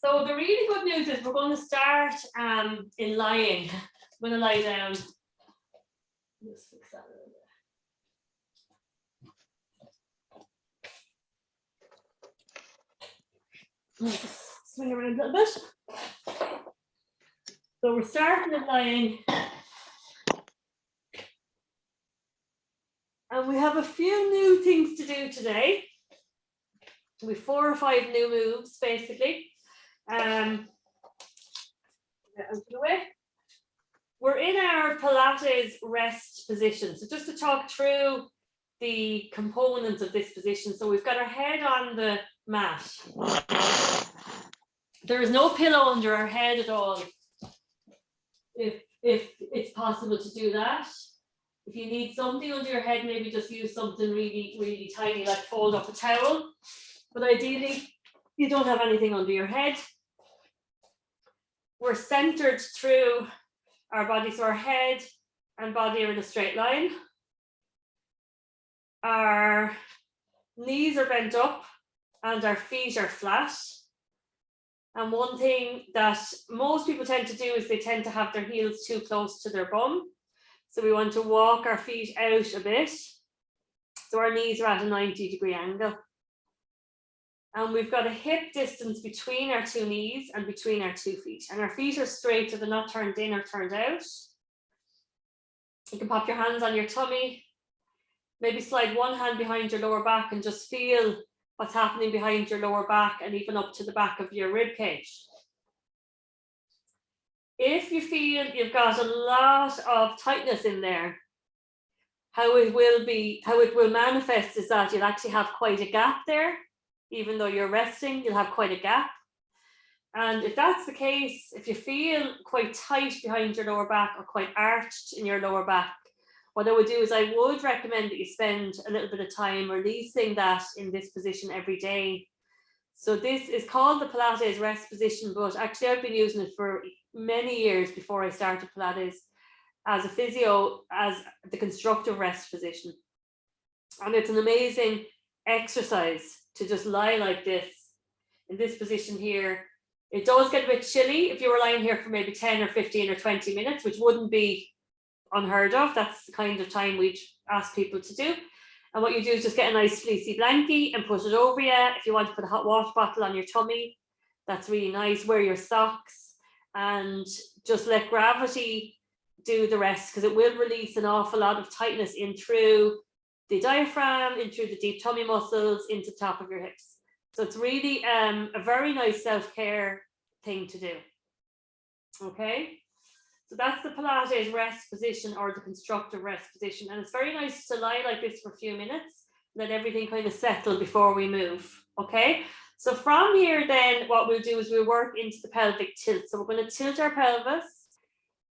So the really good news is we're going to start in lying. I'm going to lie down. Just fix that a little bit. Just swing around a little bit. So we're starting in lying. And we have a few new things to do today. We have 4 or 5 new moves, basically. Out of the way. We're in our Pilates rest position. So just to talk through the components of this position. So we've got our head on the mat. There is no pillow under our head at all. If it's possible to do that. If you need something under your head, maybe just use something really, really tiny, like fold up a towel. But ideally, you don't have anything under your head. We're centered through our body, so our head and body are in a straight line. Our knees are bent up and our feet are flat. And one thing that most people tend to do is they tend to have their heels too close to their bum. So we want to walk our feet out a bit. So our knees are at a 90-degree angle. And we've got a hip distance between our 2 knees and between our 2 feet. And our feet are straight, so they're not turned in or turned out. You can pop your hands on your tummy. Maybe slide one hand behind your lower back and just feel what's happening behind your lower back and even up to the back of your rib cage. If you feel you've got a lot of tightness in there, how it will manifest is that you'll actually have quite a gap there. Even though you're resting, you'll have quite a gap. And if that's the case, if you feel quite tight behind your lower back or quite arched in your lower back, what I would do is I would recommend that you spend a little bit of time releasing that in this position every day. So this is called the Pilates rest position, but actually I've been using it for many years before I started Pilates as a physio, as the constructive rest position. And it's an amazing exercise to just lie like this in this position here. It does get a bit chilly if you were lying here for maybe 10 or 15 or 20 minutes, which wouldn't be unheard of. That's the kind of time we'd ask people to do. And what you do is just get a nice fleecy blankie and put it over you. If you want to put a hot water bottle on your tummy, that's really nice. Wear your socks and just let gravity do the rest, because it will release an awful lot of tightness in through the diaphragm, in through the deep tummy muscles, into the top of your hips. So it's really a very nice self-care thing to do. Okay, so that's the Pilates rest position or the constructive rest position. And it's very nice to lie like this for a few minutes, let everything kind of settle before we move. Okay, so from here then what we'll do is we'll work into the pelvic tilt. So we're going to tilt our pelvis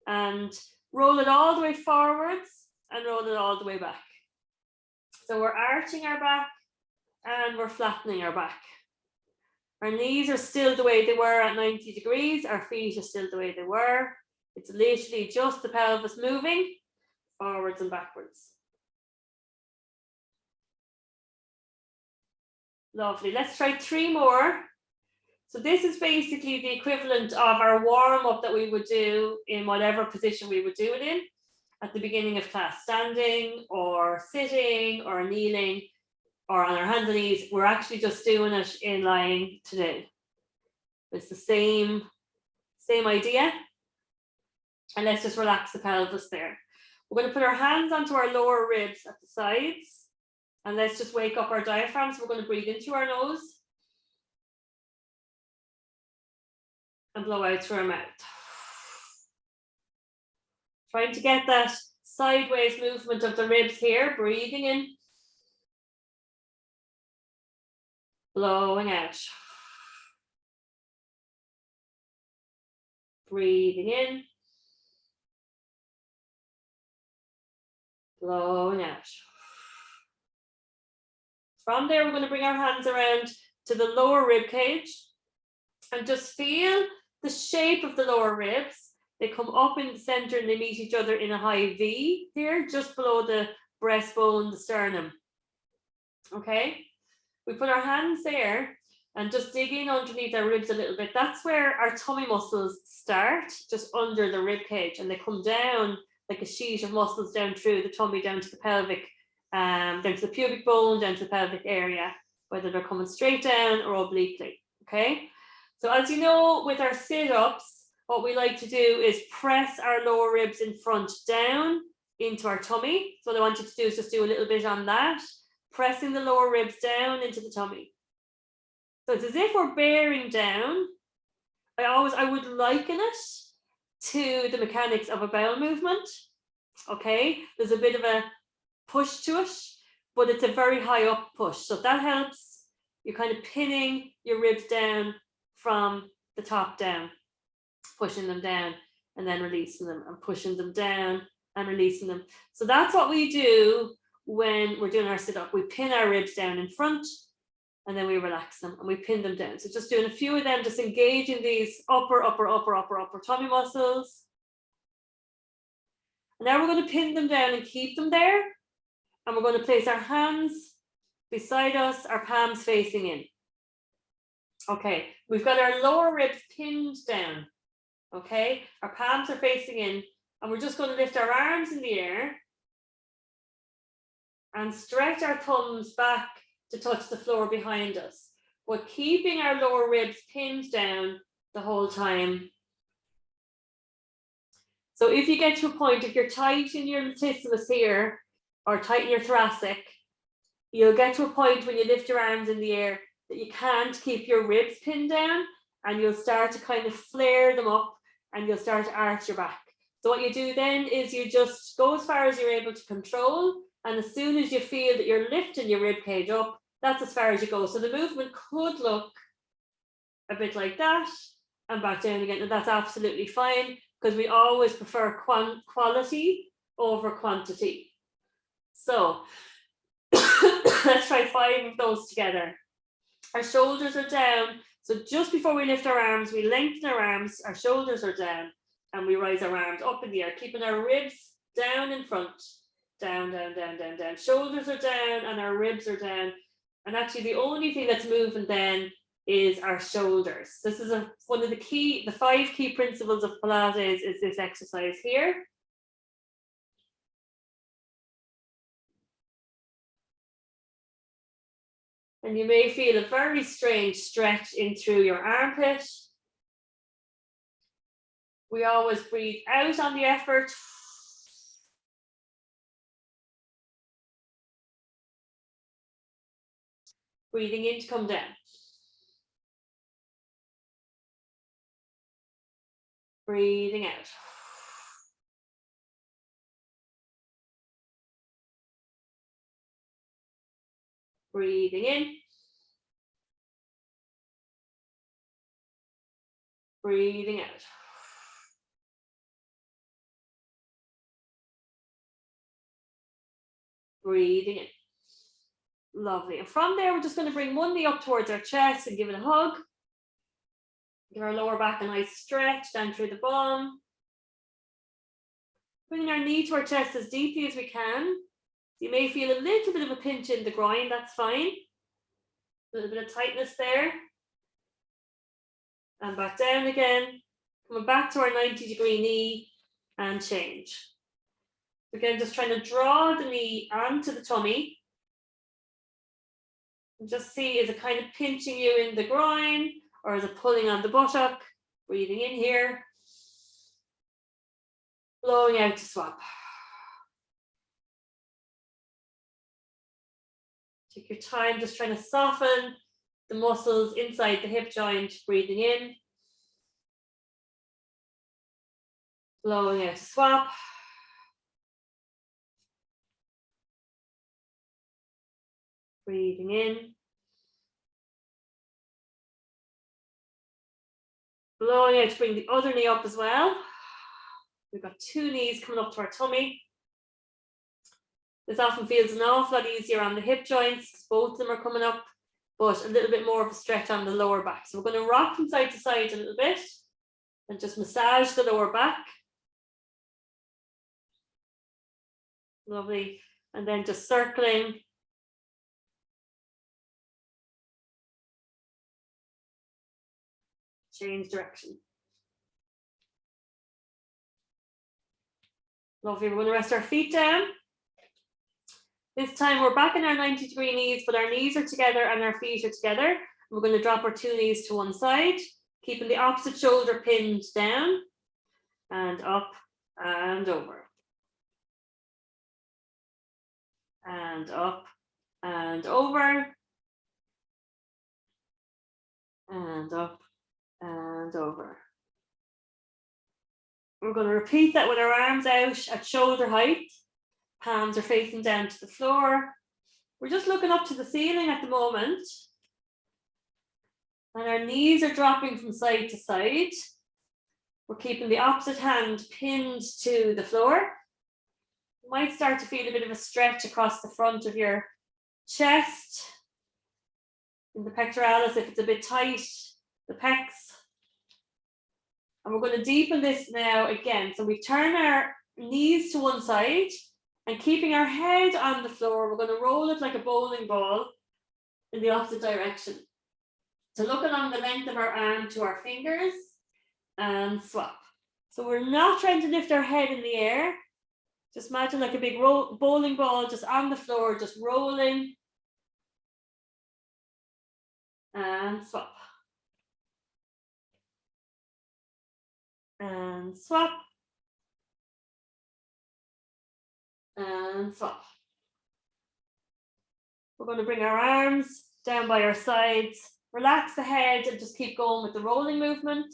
and roll it all the way forwards and roll it all the way back. So we're arching our back and we're flattening our back. Our knees are still the way they were at 90 degrees. Our feet are still the way they were. It's literally just the pelvis moving forwards and backwards. Lovely. Let's try 3 more. So this is basically the equivalent of our warm up that we would do in whatever position we would do it in at the beginning of class, standing or sitting or kneeling or on our hands and knees. We're actually just doing it in lying today. It's the same idea. And let's just relax the pelvis there. We're going to put our hands onto our lower ribs at the sides. And let's just wake up our diaphragm. So we're going to breathe in through our nose and blow out through our mouth. Trying to get that sideways movement of the ribs here, breathing in, blowing out. Breathing in, blowing out. From there, we're going to bring our hands around to the lower rib cage and just feel the shape of the lower ribs. They come up in the center and they meet each other in a high V here, just below the breastbone, the sternum. Okay, we put our hands there and just dig in underneath our ribs a little bit. That's where our tummy muscles start, just under the rib cage, and they come down like a sheet of muscles down through the tummy, down to the pelvic, down to the pubic bone, down to the pelvic area, whether they're coming straight down or obliquely. Okay, so as you know, with our sit-ups, what we like to do is press our lower ribs in front down into our tummy. So what I want you to do is just do a little bit on that, pressing the lower ribs down into the tummy. So it's as if we're bearing down. I would liken it to the mechanics of a bowel movement. Okay, there's a bit of a push to it, but it's a very high up push. So that helps. You're kind of pinning your ribs down from the top down, pushing them down and then releasing them, and pushing them down and releasing them. So that's what we do when we're doing our sit-up. We pin our ribs down in front, and then we relax them and we pin them down. So just doing a few of them, just engaging these upper tummy muscles. And now we're going to pin them down and keep them there. And we're going to place our hands beside us, our palms facing in. Okay, we've got our lower ribs pinned down. Okay, our palms are facing in, and we're just going to lift our arms in the air and stretch our thumbs back to touch the floor behind us, but keeping our lower ribs pinned down the whole time. So if you get to a point, if you're tight in your latissimus here, or tight in your thoracic, you'll get to a point when you lift your arms in the air that you can't keep your ribs pinned down, and you'll start to kind of flare them up, and you'll start to arch your back. So what you do then is you just go as far as you're able to control, and as soon as you feel that you're lifting your rib cage up, that's as far as you go. So the movement could look a bit like that and back down again, and that's absolutely fine, because we always prefer quality over quantity. So let's try 5 of those together. Our shoulders are down. So just before we lift our arms, we lengthen our arms, our shoulders are down, and we rise our arms up in the air, keeping our ribs down in front. Down, down, down, down, down. Shoulders are down and our ribs are down. And actually the only thing that's moving then is our shoulders. This is one of the 5 key principles of Pilates is this exercise here. And you may feel a very strange stretch in through your armpit. We always breathe out on the effort. Breathing in to come down. Breathing out. Breathing in. Breathing out. Breathing in. Lovely. And from there, we're just going to bring one knee up towards our chest and give it a hug. Give our lower back a nice stretch down through the bum. Bringing our knee to our chest as deeply as we can. You may feel a little bit of a pinch in the groin, that's fine. A little bit of tightness there. And back down again. Coming back to our 90-degree knee and change. Again, just trying to draw the knee onto the tummy. And just see, is it kind of pinching you in the groin, or is it pulling on the buttock? Breathing in here. Blowing out to swap. Take your time, just trying to soften the muscles inside the hip joint. Breathing in. Blowing out to swap. Breathing in. Blowing out to bring the other knee up as well. We've got 2 knees coming up to our tummy. This often feels an awful lot easier on the hip joints. Both of them are coming up, but a little bit more of a stretch on the lower back. So we're going to rock from side to side a little bit and just massage the lower back. Lovely. And then just circling. change direction. Lovely, we're going to rest our feet down. This time we're back in our 90-degree knees, but our knees are together and our feet are together. We're going to drop our 2 knees to one side, keeping the opposite shoulder pinned down and up and over. And up and over. And up and over. We're going to repeat that with our arms out at shoulder height. Hands are facing down to the floor. We're just looking up to the ceiling at the moment. And our knees are dropping from side to side. We're keeping the opposite hand pinned to the floor. You might start to feel a bit of a stretch across the front of your chest, in the pectoralis if it's a bit tight, the pecs. And we're going to deepen this now again. So we turn our knees to one side and keeping our head on the floor, we're going to roll it like a bowling ball in the opposite direction. So look along the length of our arm to our fingers and swap. So we're not trying to lift our head in the air. Just imagine like a big bowling ball just on the floor, just rolling. And swap. And swap. And swap. We're going to bring our arms down by our sides, relax the head and just keep going with the rolling movement.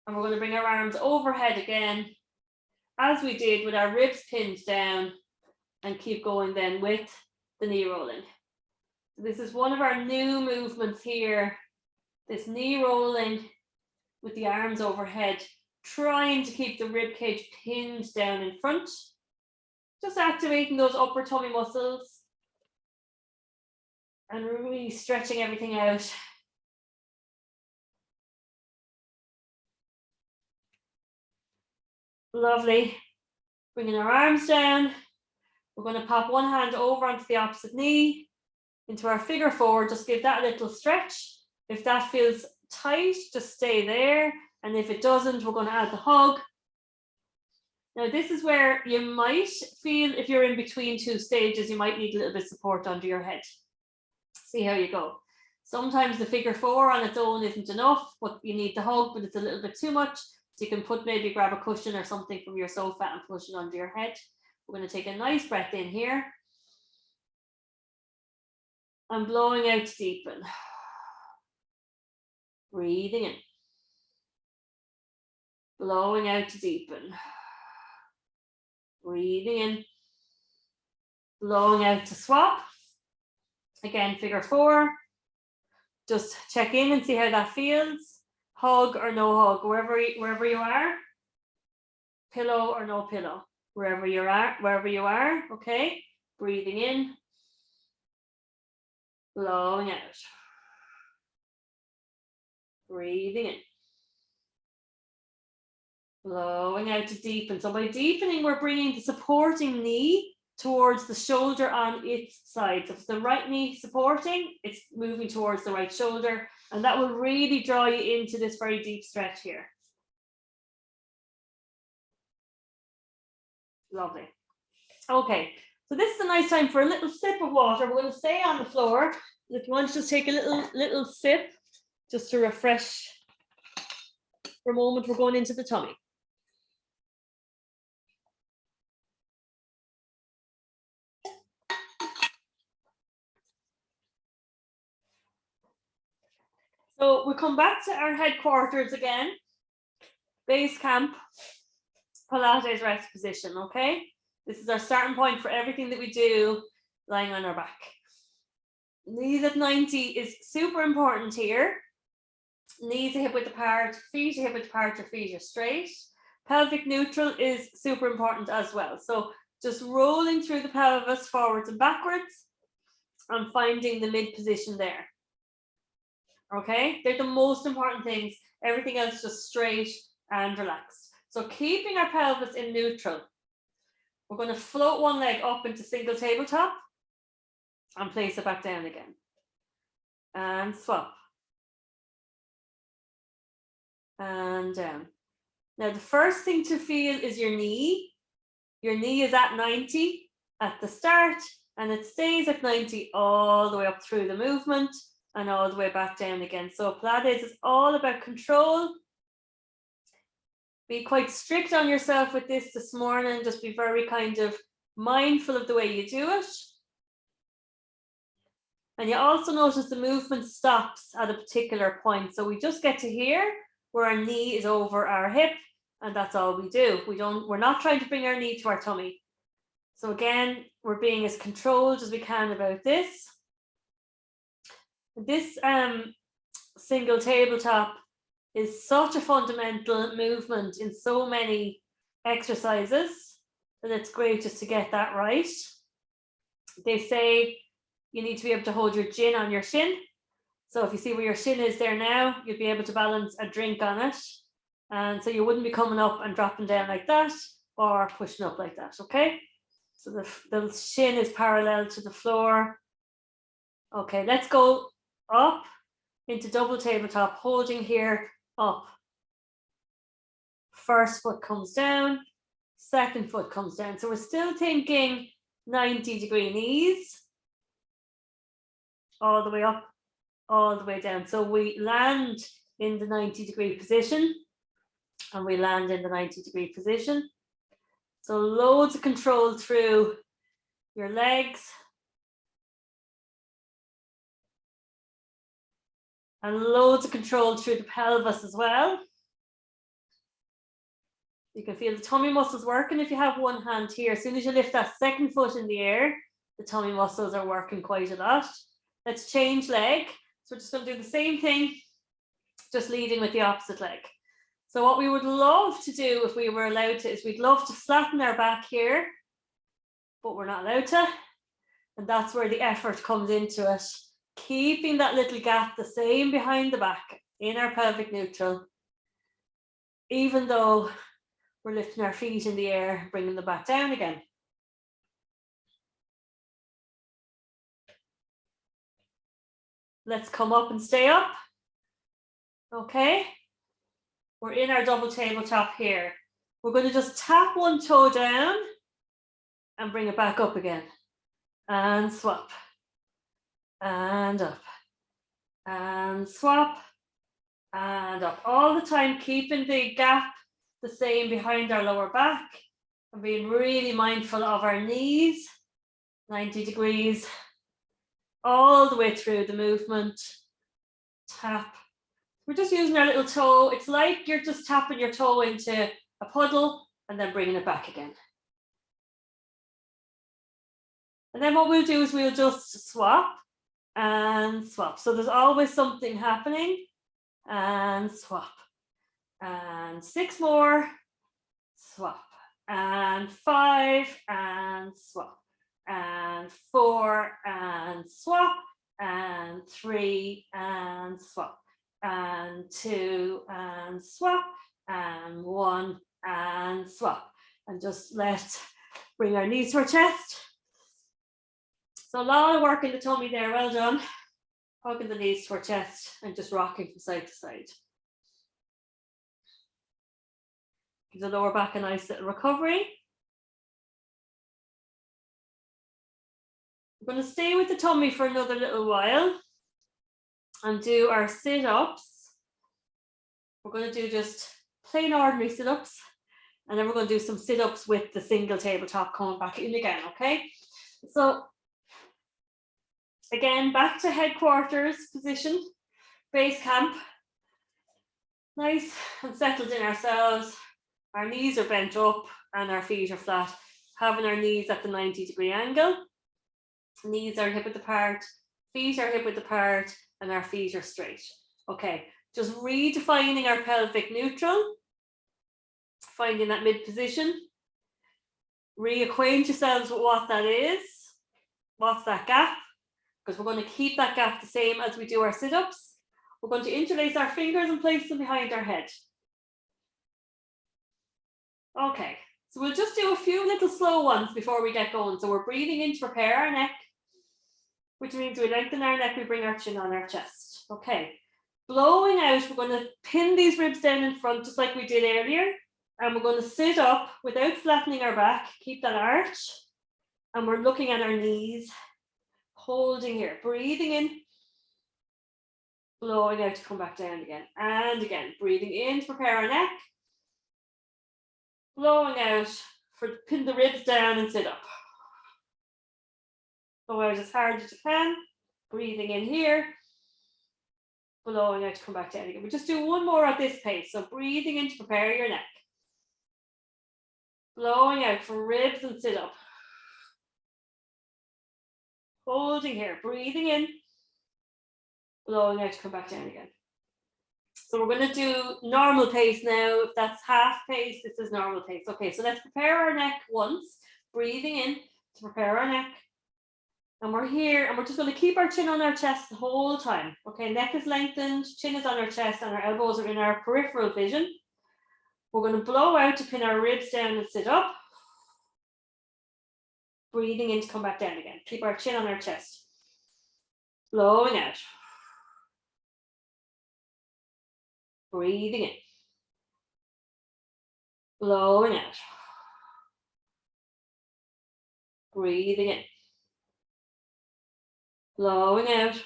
And we're going to bring our arms overhead again, as we did with our ribs pinned down, and keep going then with the knee rolling. This is one of our new movements here, this knee rolling with the arms overhead, trying to keep the rib cage pinned down in front, just activating those upper tummy muscles and really stretching everything out. Lovely. Bringing our arms down. We're going to pop one hand over onto the opposite knee into our figure four. Just give that a little stretch. If that feels tight, just stay there. And if it doesn't, we're going to add the hug. Now, this is where you might feel, if you're in between two stages, you might need a little bit of support under your head. See how you go. Sometimes the figure four on its own isn't enough, but you need the hug, but it's a little bit too much. So you can maybe grab a cushion or something from your sofa and push it under your head. We're going to take a nice breath in here. And blowing out to deepen. Breathing in. Blowing out to deepen. Breathing in. Blowing out to swap. Again, figure four. Just check in and see how that feels. Hug or no hug, wherever you are. Pillow or no pillow, wherever you are, okay? Breathing in. Blowing out. Breathing in. Blowing out to deepen. So by deepening, we're bringing the supporting knee towards the shoulder on its side. So if it's the right knee supporting, it's moving towards the right shoulder. And that will really draw you into this very deep stretch here. Lovely. Okay, so this is a nice time for a little sip of water. We're going to stay on the floor. If you want to just take a little sip, just to refresh for a moment, we're going into the tummy. So we come back to our headquarters again, base camp, Pilates rest position, okay? This is our starting point for everything that we do lying on our back. Knees at 90 is super important here. Knees are hip width apart, feet are hip width apart, your feet are straight. Pelvic neutral is super important as well. So just rolling through the pelvis forwards and backwards and finding the mid position there. Okay, they're the most important things. Everything else just straight and relaxed. So keeping our pelvis in neutral. We're going to float one leg up into single tabletop and place it back down again. and swap. And down. Now the first thing to feel is your knee. Your knee is at 90 at the start, and it stays at 90 all the way up through the movement and all the way back down again. So Pilates is all about control. Be quite strict on yourself with this morning. Just be very kind of mindful of the way you do it. And you also notice the movement stops at a particular point. So we just get to here where our knee is over our hip, and that's all we do. We're not trying to bring our knee to our tummy. So again, we're being as controlled as we can about this. This single tabletop is such a fundamental movement in so many exercises that it's great just to get that right. They say you need to be able to hold your chin on your shin. So if you see where your shin is there now, you'll be able to balance a drink on it. And so you wouldn't be coming up and dropping down like that or pushing up like that, okay? So the shin is parallel to the floor. Okay, let's go up into double tabletop, holding here, up. First foot comes down, second foot comes down. So we're still thinking 90-degree knees, all the way up, all the way down. So we land in the 90-degree position, and we land in the 90-degree position. So loads of control through your legs. And loads of control through the pelvis as well. You can feel the tummy muscles working if you have one hand here. As soon as you lift that second foot in the air, the tummy muscles are working quite a lot. Let's change leg. So we're just going to do the same thing, just leading with the opposite leg. So what we would love to do if we were allowed to is we'd love to flatten our back here, but we're not allowed to. And that's where the effort comes into it. Keeping that little gap the same behind the back in our pelvic neutral, even though we're lifting our feet in the air, bringing them back down again. Let's come up and stay up. Okay, we're in our double tabletop here. We're going to just tap one toe down and bring it back up again. And swap. And up. And swap. And up. All the time keeping the gap the same behind our lower back and being really mindful of our knees. 90 degrees. All the way through the movement. Tap. We're just using our little toe. It's like you're just tapping your toe into a puddle and then bringing it back again. And then what we'll do is we'll just swap and swap. So there's always something happening. And swap. And 6 more. Swap. And 5 and swap. And 4 and swap. And 3 and swap. And 2 and swap. And 1 and swap. And just bring our knees to our chest. So a lot of work in the tummy there, well done. Hugging the knees to our chest and just rocking from side to side. Give the lower back a nice little recovery. We're going to stay with the tummy for another little while and do our sit-ups. We're going to do just plain ordinary sit-ups, and then we're going to do some sit-ups with the single tabletop coming back in again, okay? So again, back to headquarters position, base camp. Nice and settled in ourselves. Our knees are bent up and our feet are flat, having our knees at the 90-degree angle. Knees are hip width apart, feet are hip width apart, and our feet are straight. Okay, just redefining our pelvic neutral, finding that mid position. Reacquaint yourselves with what that is. What's that gap? Because we're going to keep that gap the same as we do our sit-ups. We're going to interlace our fingers and place them behind our head. Okay, so we'll just do a few little slow ones before we get going. So we're breathing in to prepare our neck. which means we lengthen our neck, we bring our chin on our chest. Okay, blowing out, we're going to pin these ribs down in front, just like we did earlier. And we're going to sit up without flattening our back, keep that arch. And we're looking at our knees, holding here, breathing in, blowing out to come back down again. And again, breathing in to prepare our neck, blowing out for pin the ribs down and sit up. Blow out as hard as you can, breathing in here, blowing out to come back down again. We just do one more at this pace. So breathing in to prepare your neck, blowing out for ribs and sit up. Holding here, breathing in, blowing out to come back down again. So we're going to do normal pace now. If that's half pace, this is normal pace. Okay, so let's prepare our neck once, breathing in to prepare our neck. And we're here, and we're just going to keep our chin on our chest the whole time. Okay, neck is lengthened, chin is on our chest, and our elbows are in our peripheral vision. We're going to blow out to pin our ribs down and sit up. Breathing in to come back down again. Keep our chin on our chest. Blowing out. Breathing in. Blowing out. Breathing in. Blowing out.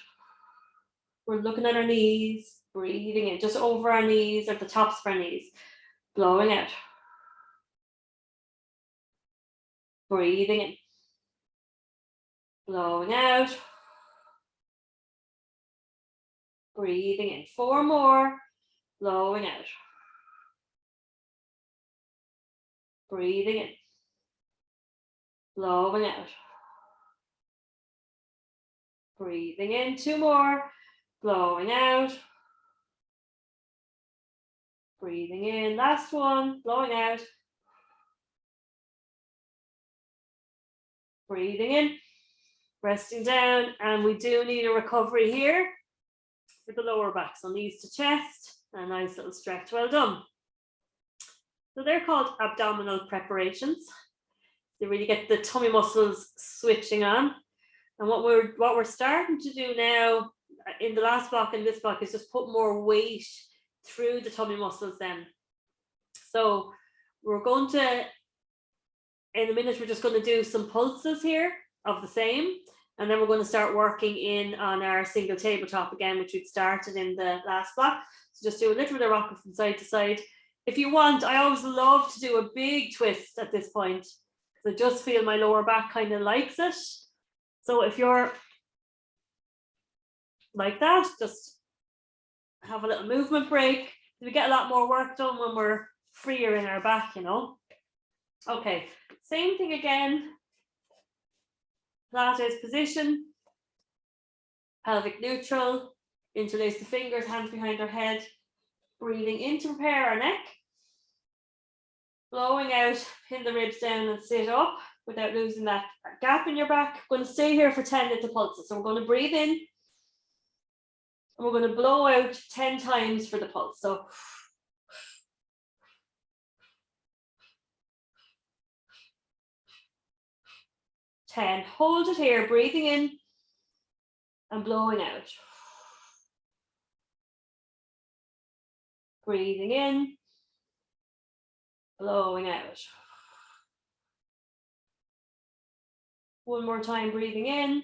We're looking at our knees. Breathing in. Just over our knees, at the tops of our knees. Blowing out. Breathing in. Blowing out. Breathing in. 4 more. Blowing out. Breathing in. Blowing out. Breathing in. 2 more. Blowing out. Breathing in. Last one. Blowing out. Breathing in. Resting down. And we do need a recovery here for the lower back. So knees to chest. A nice little stretch. Well done. So they're called abdominal preparations. They really get the tummy muscles switching on. And what we're starting to do now in the last block and this block is just put more weight through the tummy muscles then. So we're going to, in a minute, we're just going to do some pulses here of the same. And then we're going to start working in on our single tabletop again, which we'd started in the last block. So just do a little bit of rocking from side to side. If you want, I always love to do a big twist at this point, because I just feel my lower back kind of likes it. So if you're like that, just have a little movement break. We get a lot more work done when we're freer in our back, you know. Okay, same thing again. Pilates position, pelvic neutral, interlace the fingers, hands behind our head, breathing in to prepare our neck, blowing out, pin the ribs down and sit up without losing that gap in your back. We're going to stay here for 10 little pulses. So we're going to breathe in and we're going to blow out 10 times for the pulse. So 10. Hold it here, breathing in and blowing out. Breathing in, blowing out. One more time, breathing in,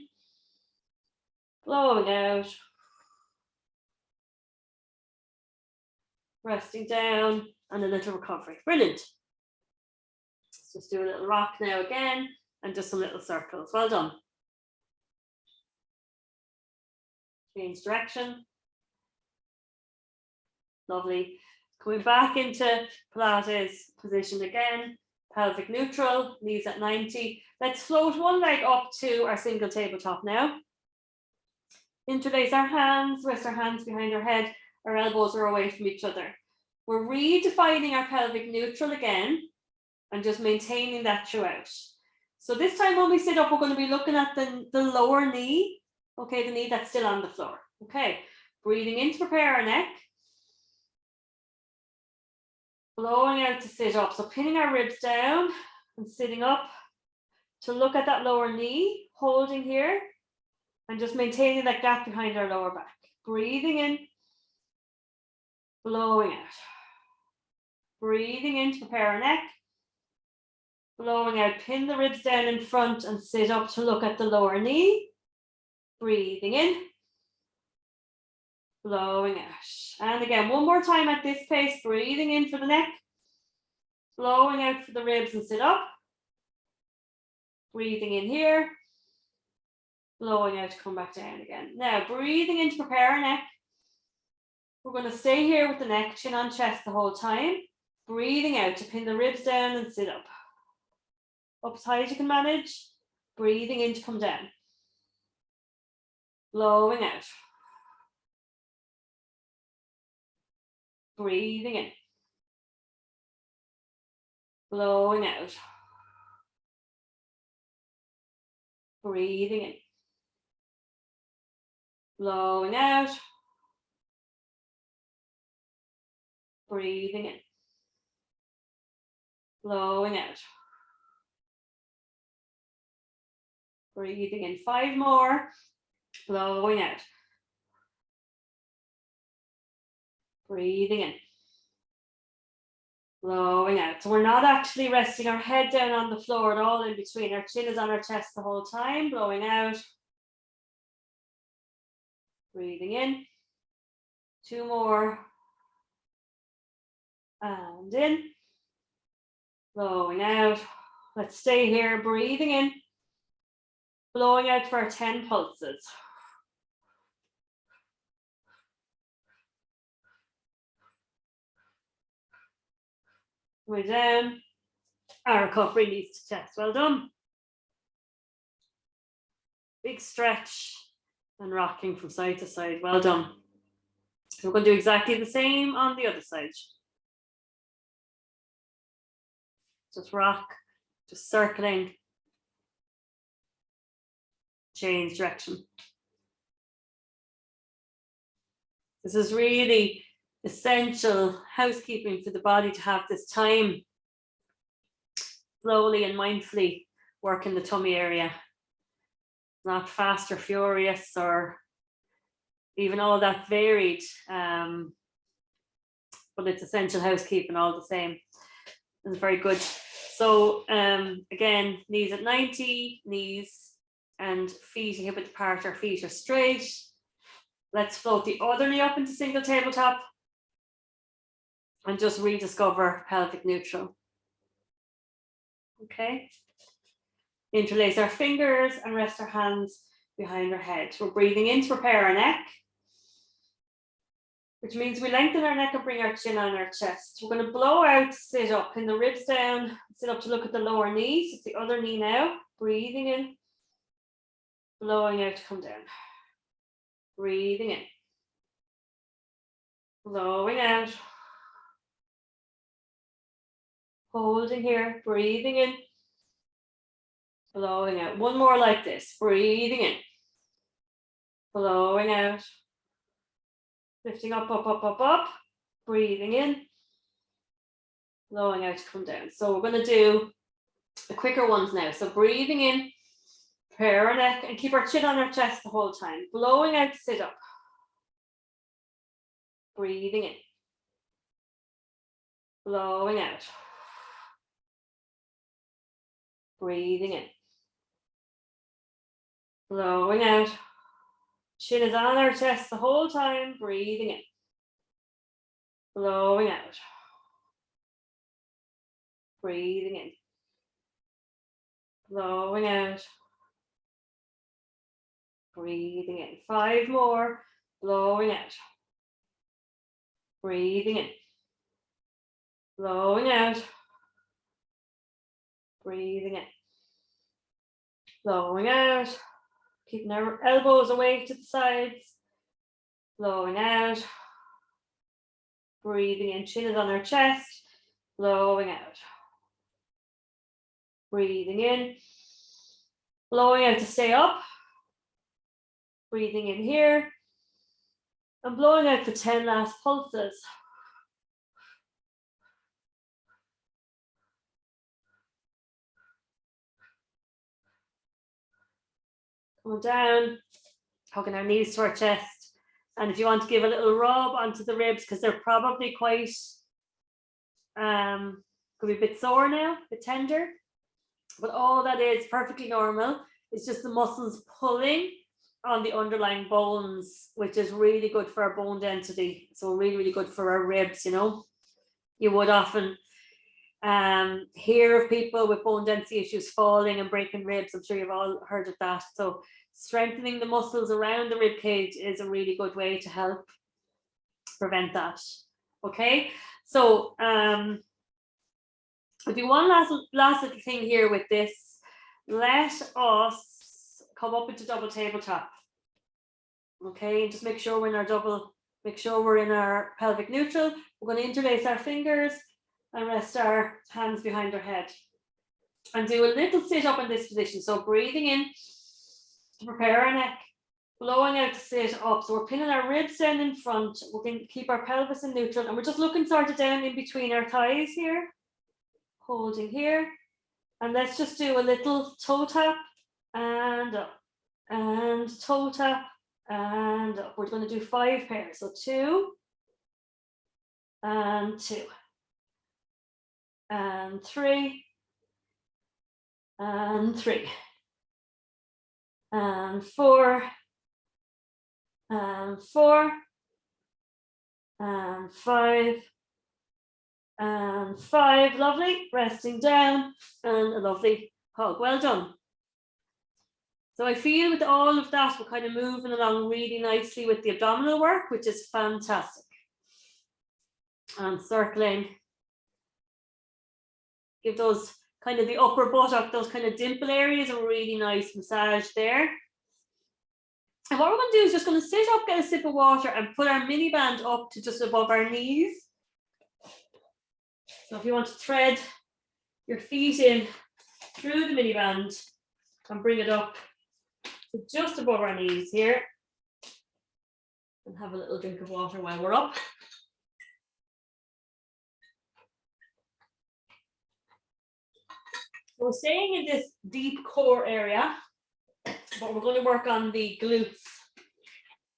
blowing out. Resting down and a little recovery. Brilliant. Let's just do a little rock now again and just some little circles. Well done. Change direction. Lovely. Coming back into Pilates position again. Pelvic neutral, knees at 90. Let's float one leg up to our single tabletop now. Interlace our hands, rest our hands behind our head. Our elbows are away from each other. We're redefining our pelvic neutral again and just maintaining that throughout. So this time when we sit up, we're going to be looking at the lower knee. Okay, the knee that's still on the floor. Okay, breathing in to prepare our neck. Blowing out to sit up. So pinning our ribs down and sitting up to look at that lower knee, holding here And just maintaining that gap behind our lower back. Breathing in, blowing out. Breathing in to prepare our neck. Blowing out, pin the ribs down in front and sit up to look at the lower knee. Breathing in, blowing out. And again, one more time at this pace, breathing in for the neck. Blowing out for the ribs and sit up. Breathing in here. Blowing out to come back down again. Now, breathing in to prepare our neck. We're going to stay here with the neck, chin on chest the whole time. Breathing out to pin the ribs down and sit up. Up as high as you can manage. Breathing in to come down. Blowing out. Breathing in. Blowing out. Breathing in. Blowing out. Breathing in. Blowing out. Breathing in. 5 more. Blowing out. Breathing in. Blowing out. So we're not actually resting our head down on the floor at all in between. Our chin is on our chest the whole time. Blowing out. Breathing in. 2 more. And in. Blowing out. Let's stay here. Breathing in. Blowing out for 10 pulses. Way down. Our recovery knees to chest. Well done. Big stretch and rocking from side to side. Well done. We're going to do exactly the same on the other side. Just rock, just circling. Change direction. This is really essential housekeeping for the body to have this time slowly and mindfully work in the tummy area. Not fast or furious or even all that varied, but it's essential housekeeping all the same. It's very good. So again, knees at 90, knees and feet hip width apart, our feet are straight. Let's float the other knee up into single tabletop and just rediscover pelvic neutral. Okay. Interlace our fingers and rest our hands behind our head. We're breathing in to prepare our neck, which means we lengthen our neck and bring our chin on our chest. We're going to blow out, sit up, pin the ribs down, sit up to look at the lower knee. So it's the other knee now. Breathing in, blowing out to come down. Breathing in, blowing out. Holding here, breathing in, blowing out. One more like this, breathing in, blowing out. Lifting up, up, up, up, up, breathing in, blowing out to come down. So we're going to do the quicker ones now. So breathing in, prepare our neck and keep our chin on our chest the whole time. Blowing out, sit up. Breathing in, blowing out. Breathing in, blowing out. Chin is on our chest the whole time, breathing in, blowing out, breathing in, blowing out, breathing in. 5 more, blowing out, breathing in, blowing out, breathing in, blowing out. Keeping our elbows away to the sides, blowing out, breathing in, chin is on our chest, blowing out, breathing in, blowing out to stay up, breathing in here, and blowing out for 10 last pulses. Come down, Hugging our knees to our chest. And if you want to give a little rub onto the ribs, because they're probably quite, could be a bit sore now, a bit tender. But all that is perfectly normal. It's just the muscles pulling on the underlying bones, which is really good for our bone density. So really, really good for our ribs, you know. You would often hear of people with bone density issues falling and breaking ribs. I'm sure you've all heard of that. So strengthening the muscles around the rib cage is a really good way to help prevent that. Okay, so I'll do one last little thing here with this. Let us come up into double tabletop. Okay, just make sure we're in our pelvic neutral. We're going to interlace our fingers and rest our hands behind our head. And do a little sit up in this position. So breathing in to prepare our neck, blowing out to sit up. So we're pinning our ribs down in front. We're going to keep our pelvis in neutral. And we're just looking sort of down in between our thighs here. Holding here. And let's just do a little toe tap and up. And toe tap and up. We're going to do 5 pairs. So 2 and 2 and 3 and 3 and 4 and 4 and 5 and 5. Lovely. Resting down and a lovely hug. Well done. So I feel with all of that, we're kind of moving along really nicely with the abdominal work, which is fantastic. And circling. Give those kind of the upper buttock, those kind of dimple areas, a really nice massage there. And what we're going to do is just going to sit up, get a sip of water, and put our MiniBand up to just above our knees. So if you want to thread your feet in through the MiniBand and bring it up to just above our knees here. And have a little drink of water while we're up. We're staying in this deep core area, but we're going to work on the glutes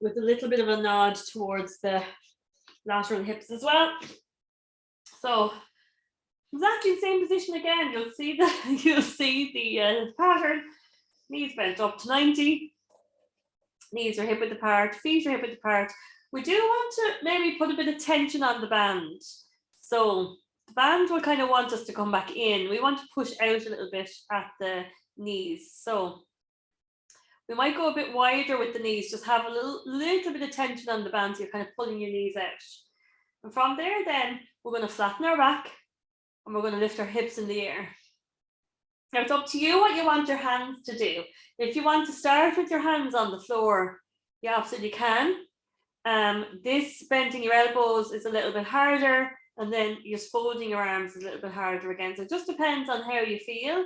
with a little bit of a nod towards the lateral hips as well. So exactly the same position again. You'll see the pattern. Knees bent up to 90. Knees are hip width apart. Feet are hip width apart. We do want to maybe put a bit of tension on the band. So the band will kind of want us to come back in. We want to push out a little bit at the knees. So we might go a bit wider with the knees, just have a little bit of tension on the band, so you're kind of pulling your knees out. And from there then, we're going to flatten our back and we're going to lift our hips in the air. Now it's up to you what you want your hands to do. If you want to start with your hands on the floor, you absolutely can. This bending your elbows is a little bit harder, and then just folding your arms is a little bit harder again. So it just depends on how you feel.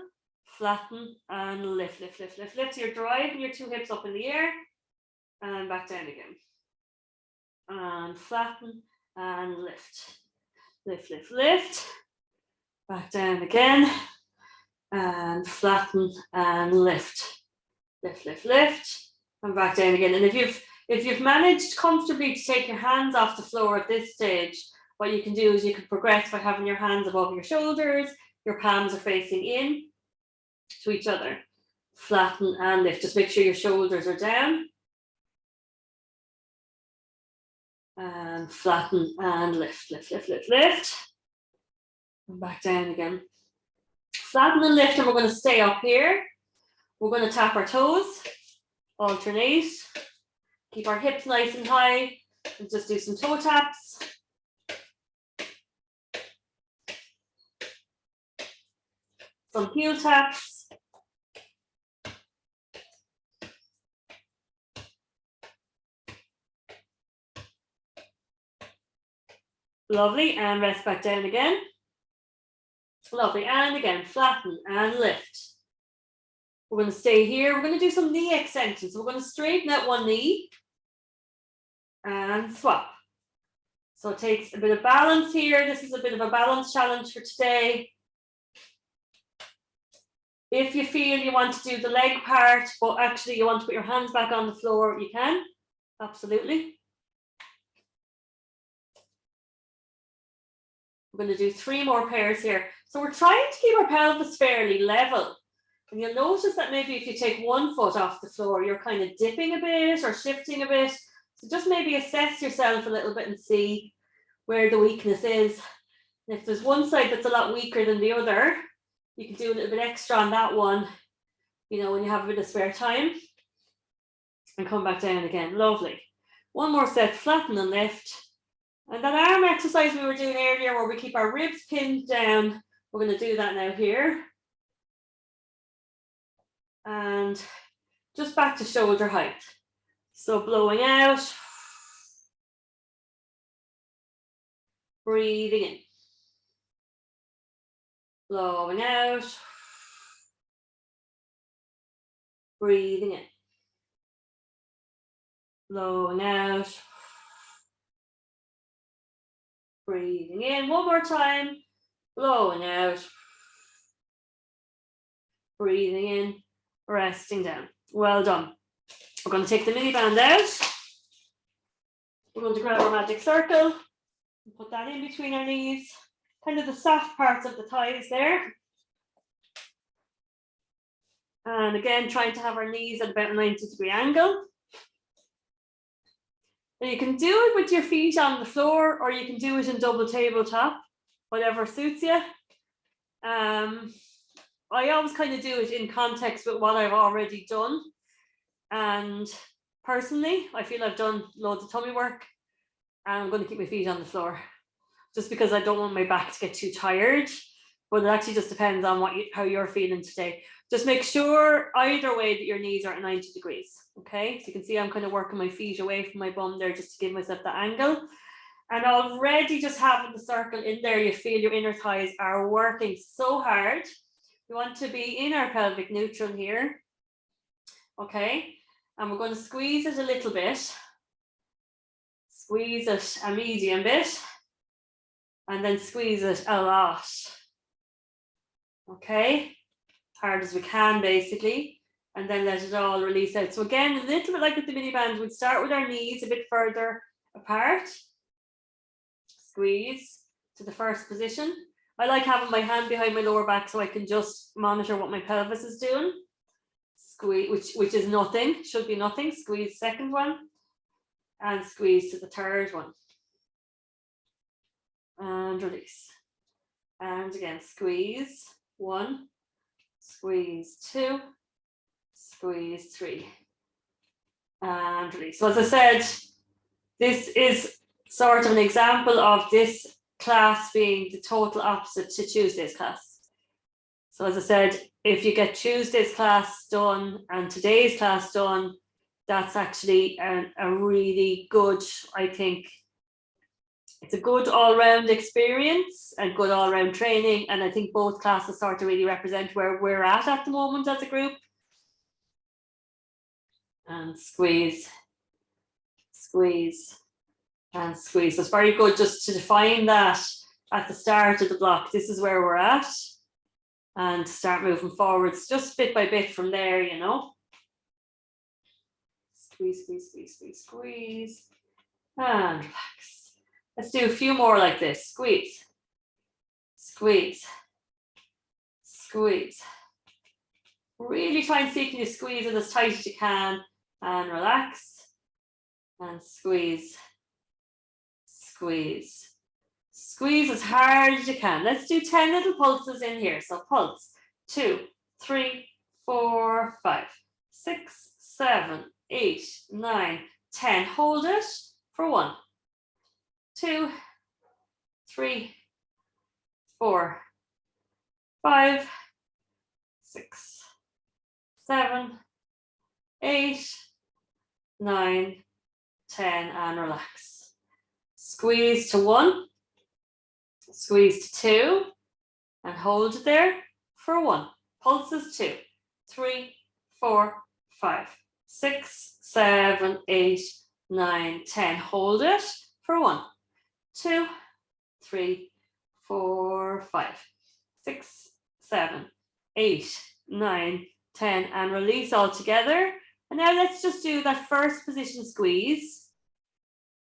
Flatten and lift, lift, lift, lift, lift. So you're driving your 2 hips up in the air and back down again. And flatten and lift. Lift, lift, lift. Back down again. And flatten and lift. Lift, lift, lift. And back down again. And if you've managed comfortably to take your hands off the floor at this stage, what you can do is you can progress by having your hands above your shoulders, your palms are facing in to each other. Flatten and lift. Just make sure your shoulders are down. And flatten and lift, lift, lift, lift, lift. And back down again. Flatten and lift, and we're going to stay up here. We're going to tap our toes, alternate, keep our hips nice and high, and just do some toe taps. Some heel taps. Lovely, and rest back down again. Lovely, and again, flatten and lift. We're going to stay here. We're going to do some knee extensions. We're going to straighten out one knee and swap. So it takes a bit of balance here. This is a bit of a balance challenge for today. If you feel you want to do the leg part, but actually you want to put your hands back on the floor, you can, absolutely. I'm going to do 3 more pairs here. So we're trying to keep our pelvis fairly level. And you'll notice that maybe if you take one foot off the floor, you're kind of dipping a bit or shifting a bit. So just maybe assess yourself a little bit and see where the weakness is. And if there's one side that's a lot weaker than the other, you can do a little bit extra on that one, you know, when you have a bit of spare time. And come back down again. Lovely. One more set, flatten and lift. And that arm exercise we were doing earlier where we keep our ribs pinned down, we're going to do that now here. And just back to shoulder height. So blowing out, breathing in, blowing out, breathing in, blowing out, breathing in. One more time, blowing out, breathing in, resting down. Well done. We're going to take the MiniBand out. We're going to grab our magic circle and put that in between our knees, kind of the soft parts of the thighs there. And again, trying to have our knees at about a 90-degree angle. And you can do it with your feet on the floor, or you can do it in double tabletop, whatever suits you. I always kind of do it in context with what I've already done. And personally, I feel I've done loads of tummy work, and I'm going to keep my feet on the floor just because I don't want my back to get too tired. But it actually just depends on how you're feeling today. Just make sure either way that your knees are at 90 degrees. Okay, so you can see I'm kind of working my feet away from my bum there just to give myself that angle. And already just having the circle in there, you feel your inner thighs are working so hard. We want to be in our pelvic neutral here. Okay, and we're going to squeeze it a little bit. Squeeze it a medium bit. And then squeeze it a lot. Okay, hard as we can basically. And then let it all release out. So again, a little bit like with the MiniBand, we'd start with our knees a bit further apart. Squeeze to the first position. I like having my hand behind my lower back so I can just monitor what my pelvis is doing. Squeeze, which is nothing, should be nothing. Squeeze second one. And squeeze to the third one. And release. And again, squeeze 1, squeeze 2, squeeze 3, and release. So as I said, this is sort of an example of this class being the total opposite to Tuesday's class. So as I said, if you get Tuesday's class done and today's class done, that's actually a really good, I think, it's a good all-round experience and good all-round training. And I think both classes sort of really represent where we're at the moment as a group. And squeeze, squeeze, and squeeze. So it's very good just to define that at the start of the block. This is where we're at. And start moving forwards just bit by bit from there, you know. Squeeze, squeeze, squeeze, squeeze, squeeze. And relax. Let's do a few more like this. Squeeze, squeeze, squeeze. Really try and see, can you squeeze it as tight as you can and relax and squeeze, squeeze, squeeze as hard as you can. Let's do 10 little pulses in here. So pulse 2, 3, 4, 5, 6, 7, 8, 9, 10. Hold it for 1, 2, 3, 4, 5, 6, 7, 8, 9, 10, and relax. Squeeze to 1, squeeze to 2, and hold it there for 1. Pulses 2, 3, 4, 5, 6, 7, 8, 9, 10. Hold it for 1, 2, 3, 4, 5, 6, 7, 8, 9, 10, and release all together. And now let's just do that first position squeeze.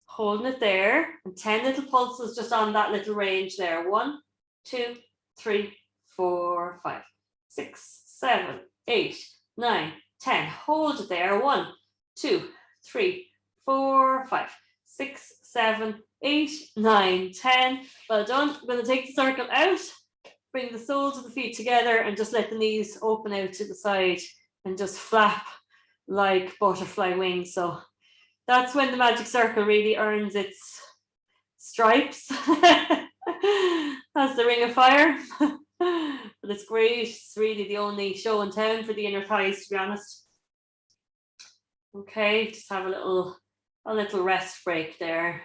Holding it there, and 10 little pulses just on that little range there. 1, 2, 3, 4, 5, 6, 7, 8, 9, 10. Hold it there. 1, 2, 3, 4, 5, 6, 7, 8, 9, 10. Well done. I'm going to take the circle out, bring the soles of the feet together, and just let the knees open out to the side and just flap like butterfly wings. So that's when the magic circle really earns its stripes as the ring of fire. But it's great. It's really the only show in town for the inner thighs, to be honest. Okay, just have a little rest break there.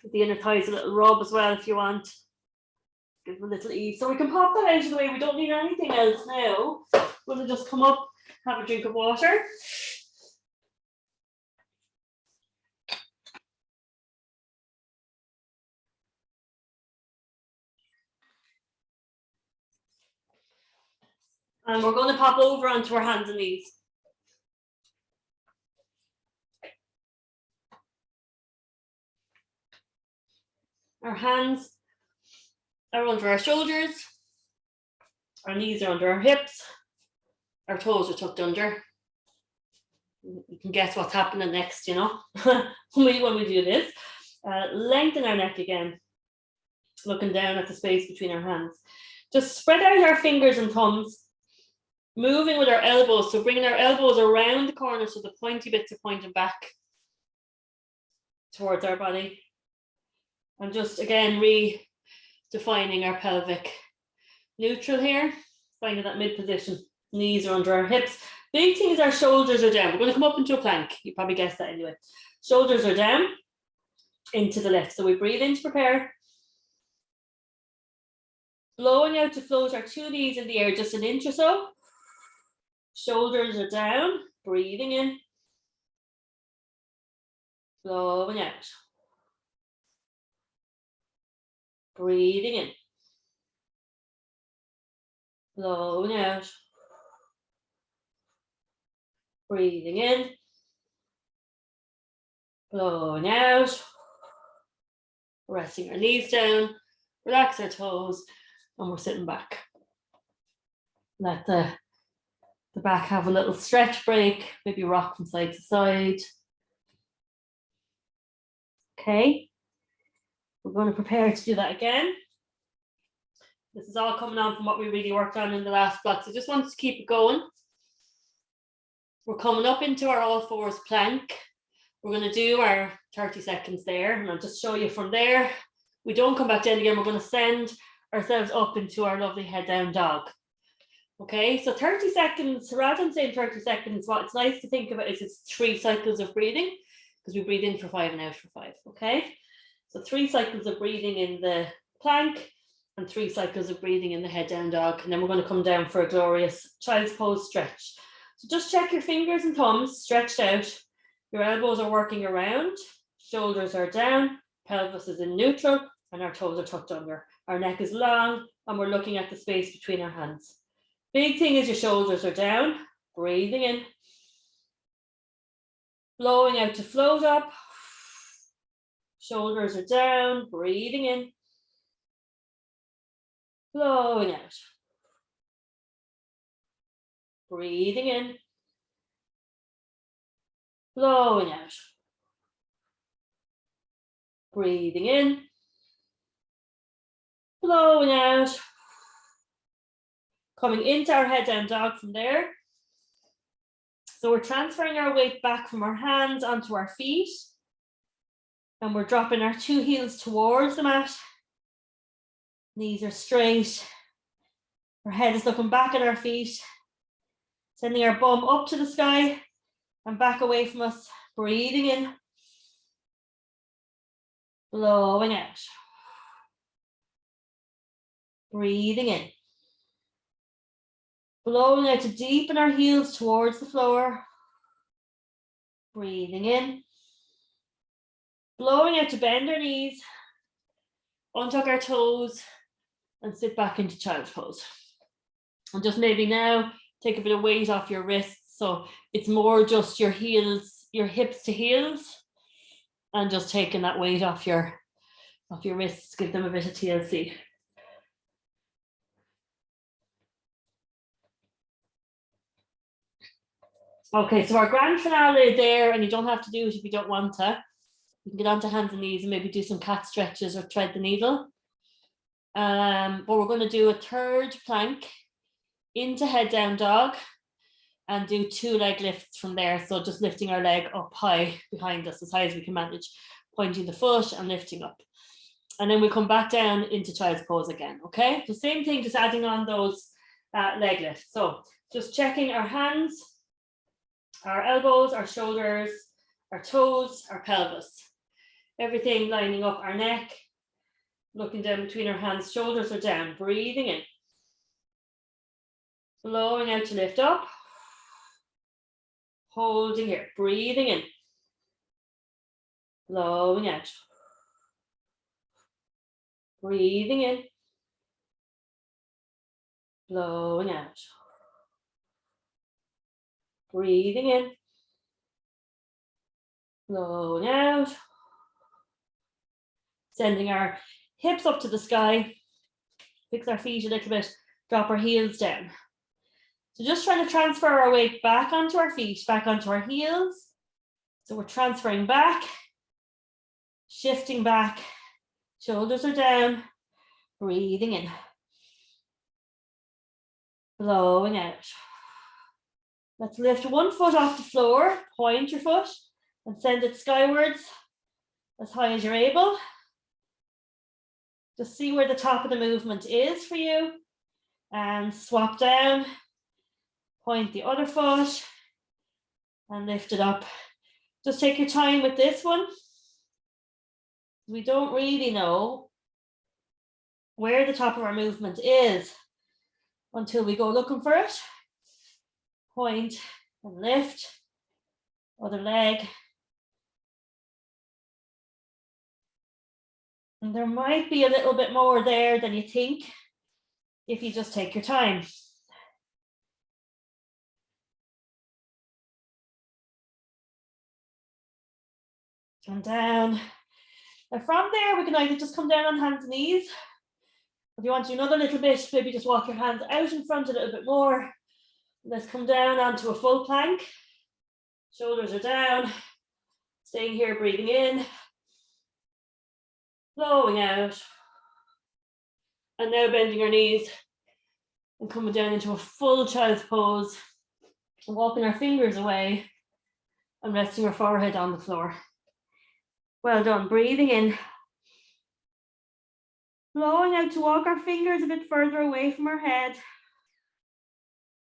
Give the inner thighs a little rub as well if you want. Give them a little ease. So we can pop that out of the way. We don't need anything else now. We'll just come up, have a drink of water. And we're going to pop over onto our hands and knees. Our hands are under our shoulders. Our knees are under our hips. Our toes are tucked under. You can guess what's happening next, you know, when we do this. Lengthen our neck again, looking down at the space between our hands. Just spread out our fingers and thumbs, moving with our elbows. So bringing our elbows around the corner so the pointy bits are pointing back towards our body. And just again, redefining our pelvic neutral here, finding that mid position. Knees are under our hips. Big thing is our shoulders are down. We're going to come up into a plank. You probably guessed that anyway. Shoulders are down into the left. So we breathe in to prepare. Blowing out to float our two knees in the air, just an inch or so. Shoulders are down. Breathing in. Blowing out. Breathing in. Blowing out. Breathing in. Blowing out. Resting our knees down. Relax our toes. And we're sitting back. Let the back have a little stretch break. Maybe rock from side to side. Okay. We're going to prepare to do that again. This is all coming on from what we really worked on in the last block. So just wanted to keep it going. We're coming up into our all fours plank. We're going to do our 30 seconds there. And I'll just show you from there. We don't come back down again. We're going to send ourselves up into our lovely head down dog. Okay, so 30 seconds, rather than saying 30 seconds, what it's nice to think about is it's 3 cycles of breathing, because we breathe in for 5 and out for 5. Okay, so 3 cycles of breathing in the plank and 3 cycles of breathing in the head down dog. And then we're going to come down for a glorious child's pose stretch. So just check your fingers and thumbs stretched out. Your elbows are working around, shoulders are down, pelvis is in neutral, and our toes are tucked under. Our neck is long, and we're looking at the space between our hands. Big thing is your shoulders are down, breathing in. Blowing out to float up. Shoulders are down, breathing in. Blowing out. Breathing in. Blowing out. Breathing in. Blowing out. Coming into our head down dog from there. So we're transferring our weight back from our hands onto our feet. And we're dropping our 2 heels towards the mat. Knees are straight. Our head is looking back at our feet. Sending our bum up to the sky and back away from us. Breathing in. Blowing out. Breathing in. Blowing out to deepen our heels towards the floor. Breathing in. Blowing out to bend our knees. Untuck our toes. and sit back into child's pose. And just maybe now take a bit of weight off your wrists. So it's more just your heels, your hips to heels, and just taking that weight off your wrists, give them a bit of TLC. Okay, so our grand finale there, and you don't have to do it if you don't want to. You can get onto hands and knees and maybe do some cat stretches or thread the needle. But we're going to do a third plank into head down dog and do 2 leg lifts from there. So just lifting our leg up high behind us, as high as we can manage, pointing the foot and lifting up. And then we come back down into child's pose again, okay? The same thing, just adding on those leg lifts. So just checking our hands, our elbows, our shoulders, our toes, our pelvis. Everything lining up, our neck, looking down between our hands, shoulders are down, breathing in. Blowing out to lift up. Holding here, breathing in. Blowing out. Breathing in. Blowing out. Breathing in. Blowing out. Sending our hips up to the sky. Fix our feet a little bit. Drop our heels down. So just trying to transfer our weight back onto our feet, back onto our heels. So we're transferring back, shifting back. Shoulders are down. Breathing in. Blowing out. Let's lift one foot off the floor, point your foot and send it skywards as high as you're able. Just see where the top of the movement is for you and swap down, point the other foot and lift it up. Just take your time with this one. We don't really know where the top of our movement is until we go looking for it. Point and lift, other leg. And there might be a little bit more there than you think if you just take your time. And down. And from there, we can either just come down on hands and knees. If you want to do another little bit, maybe just walk your hands out in front a little bit more. Let's come down onto a full plank. Shoulders are down. Staying here, breathing in. Blowing out. And now bending our knees and coming down into a full child's pose. And walking our fingers away and resting our forehead on the floor. Well done. Breathing in. Blowing out to walk our fingers a bit further away from our head.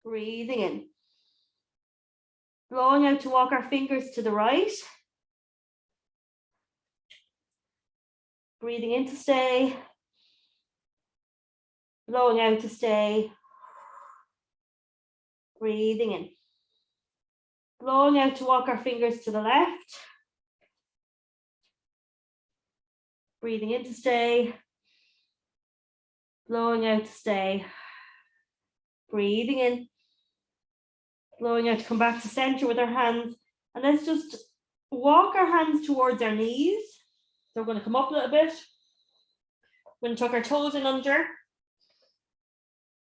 Breathing in. Blowing out to walk our fingers to the right. Breathing in to stay. Blowing out to stay. Breathing in. Blowing out to walk our fingers to the left. Breathing in to stay. Blowing out to stay. Breathing in. Blowing out to come back to center with our hands. And let's just walk our hands towards our knees. So we're going to come up a little bit. We're going to tuck our toes in under.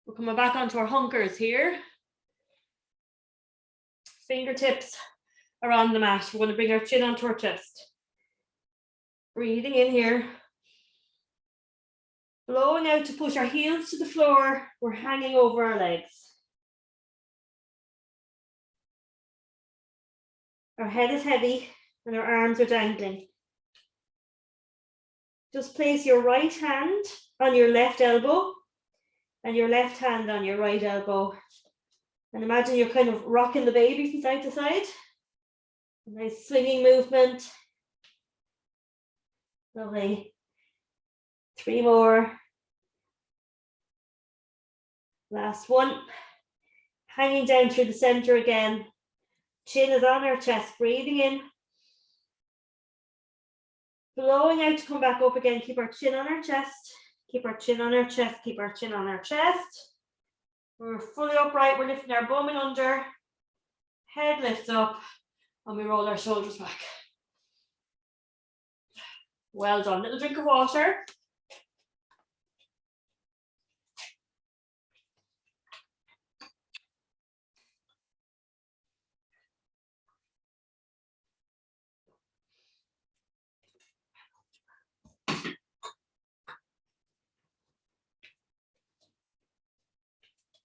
We're coming back onto our hunkers here. Fingertips are on the mat. We're going to bring our chin onto our chest. Breathing in here. Blowing out to push our heels to the floor. We're hanging over our legs. Our head is heavy and our arms are dangling. Just place your right hand on your left elbow and your left hand on your right elbow. And imagine you're kind of rocking the baby from side to side. A nice swinging movement. Lovely. 3 more. Last one. Hanging down through the center again. Chin is on our chest, breathing in. Blowing out to come back up again. Keep our chin on our chest. Keep our chin on our chest, keep our chin on our chest. We're fully upright, we're lifting our bum in under, head lifts up, and we roll our shoulders back. Well done. Little drink of water.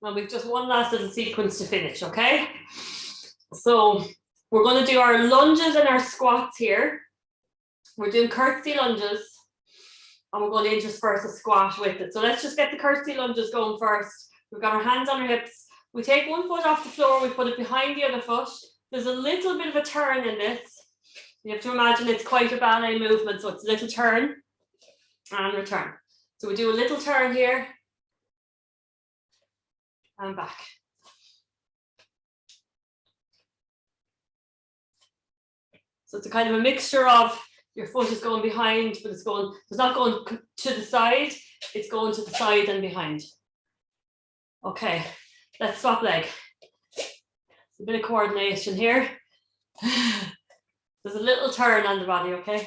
And we've just one last little sequence to finish, okay? So we're going to do our lunges and our squats here. We're doing curtsy lunges, and we're going to intersperse a squat with it. So let's just get the curtsy lunges going first. We've got our hands on our hips. We take one foot off the floor, we put it behind the other foot. There's a little bit of a turn in this. You have to imagine it's quite a ballet movement, so it's a little turn and return. So we do a little turn here and back. So it's a kind of a mixture of your foot is going behind, but it's not going to the side, it's going to the side and behind. Okay, let's swap leg. A bit of coordination here. There's a little turn on the body, okay?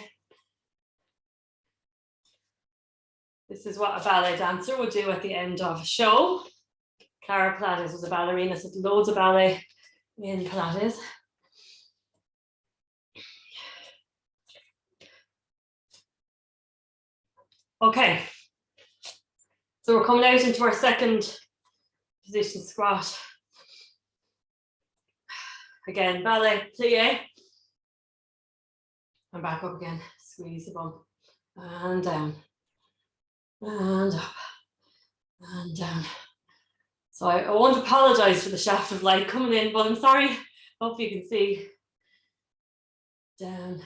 This is what a ballet dancer would do at the end of a show. Clara Pilates was a ballerina, so loads of ballet in Pilates. Okay, so we're coming out into our second position squat. Again, ballet, plie, and back up again, squeeze the bum, and down, and up, and down. So I won't apologize for the shaft of light coming in, but I'm sorry, hope you can see. Down,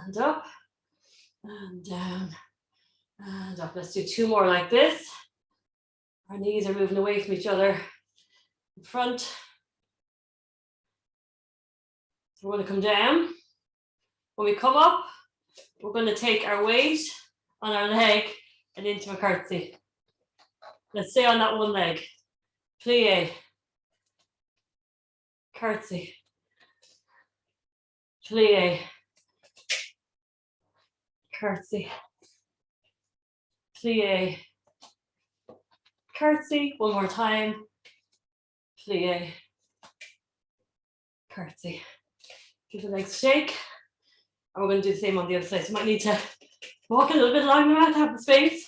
and up, and down, and up. Let's do two more like this. Our knees are moving away from each other in front. We're going to come down. When we come up, we're going to take our weight on our leg and into a curtsy. Let's stay on that one leg. Plie, curtsy, plie, curtsy, plie, curtsy. One more time. Plie, curtsy. Give the legs a shake. And we're going to do the same on the other side. So you might need to walk a little bit along the mat, have the space.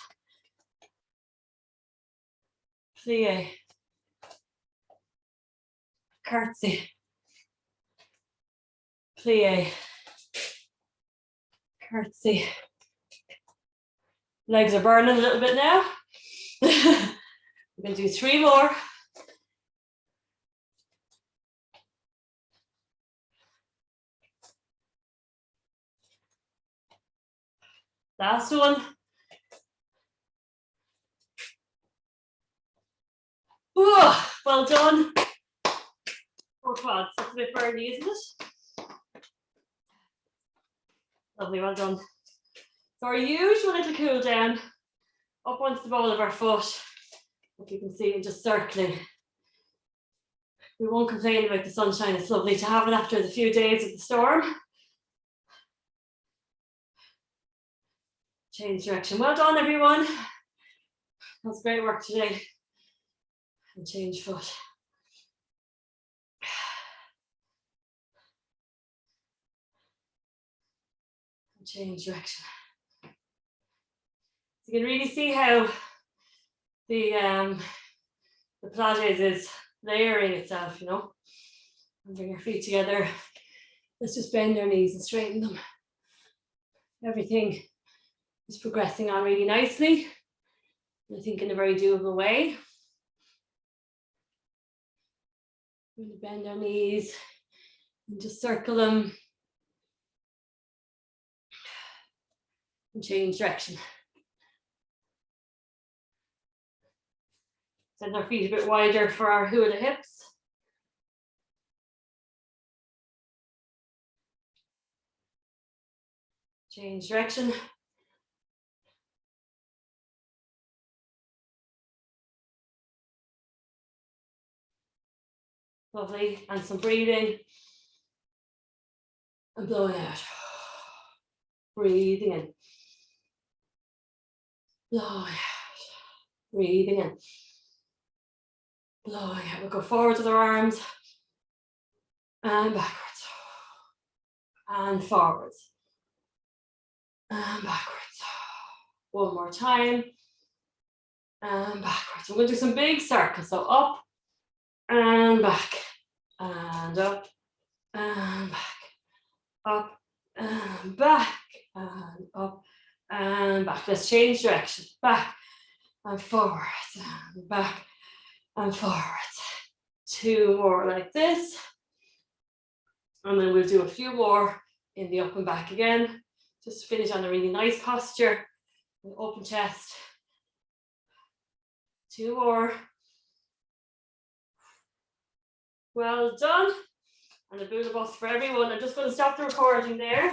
Plie, curtsy, plie, curtsy. Legs are burning a little bit now. We're going to do three more. Last one. Ooh, well done. Four quads. That's a bit burny, isn't it? Lovely, well done. So our usual little cool down up onto the ball of our foot. If you can see it just circling. We won't complain about the sunshine. It's lovely to have it after the few days of the storm. Change direction. Well done, everyone. That's great work today. And change foot. And change direction. You can really see how the Pilates is layering itself, you know. And bring your feet together. Let's just bend our knees and straighten them. Everything is progressing on really nicely. I think in a very doable way. We're going to bend our knees and just circle them and change direction. Send our feet a bit wider for our hula hips. Change direction. Lovely. And some breathing. And blowing out. Breathing in. Blowing out. Breathing in. Blowing out. We'll go forwards with our arms. And backwards. And forwards. And backwards. One more time. And backwards. We're going to do some big circles. So up and back. And up. And back. Up. And back. And up. And back. Let's change direction. Back. And forwards. And back. And forwards. 2 more like this. And then we'll do a few more in the up and back again. Just finish on a really nice posture. An open chest. 2 more. Well done. And a Buddha bus for everyone. I'm just going to stop the recording there.